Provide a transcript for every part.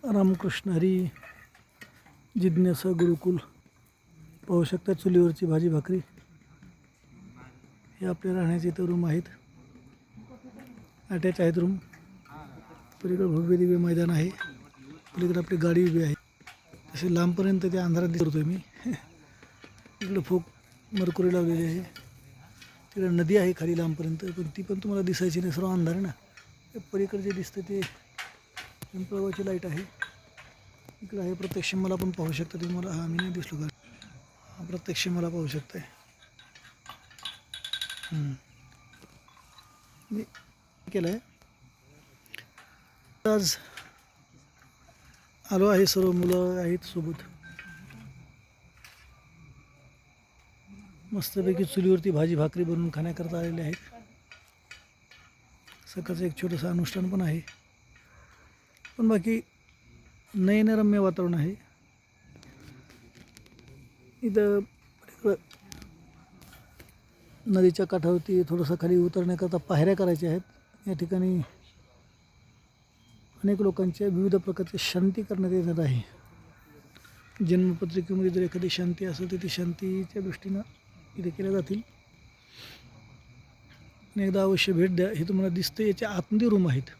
रामकृष्ण हरी जिज्ञासा गुरुकुल पाहू शकता. चुलीवरची भाजी भाकरी. हे आपल्या राहण्याचे इथं रूम आहेत. अटॅच आहेत रूम. पलीकडे भव्य दिव्य मैदान आहे. पलीकडे आपली गाडी उभी आहे. असे लांबपर्यंत त्या अंधारात दिसतोय मी. इकडे फोक मरकुरी लावलेली आहे. तिकडे नदी आहे खाली लांबपर्यंत, पण ती पण तुम्हाला दिसायची नाही, सर्व अंधार आहे ना. पलीकडे जे दिसतं ते पिंपळावरची लाईट आहे. इकडे आहे प्रत्यक्ष मला पण पाहू शकता तुम्ही. मला मी नाही दिसलो का? हा प्रत्यक्ष मला पाहू शकताय. मी केलं आहे. आज आलो आहे, सर्व मुलं आहेत सोबत. मस्तपैकी चुलीवरती भाजी भाकरी बनवून खाण्याकरता आलेले आहेत. सकाळचं एक छोटंसं अनुष्ठान पण आहे, पण बाकी नयनरम्य वातावरण आहे इथं. नदीच्या काठावरती थोडंसं खाली उतरण्याकरता पायऱ्या करायच्या आहेत. या ठिकाणी अनेक लोकांच्या विविध प्रकारची शांती करण्यात येणार आहे. जन्मपत्रिकेमध्ये जर एखादी शांती असेल तर ती शांतीच्या दृष्टीनं इथे केल्या जातील. आणि एकदा अवश्य भेट द्या. हे तुम्हाला दिसतं याच्या आतमध्ये रूम आहेत.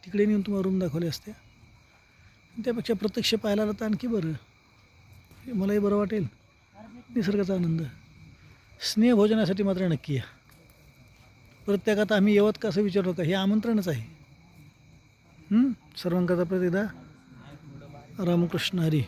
तिकडे नेऊन तुम्हाला रूम दाखवल्या असत्या. त्यापेक्षा प्रत्यक्ष पाहायला आलं तर आणखी बरं. मलाही बरं वाटेल. निसर्गाचा आनंद. स्नेहभोजनासाठी मात्र नक्की या. प्रत्येकात आम्ही येवत का असं विचारू नका, हे आमंत्रणच आहे. सर्वांकरता परत एकदा रामकृष्ण हरी.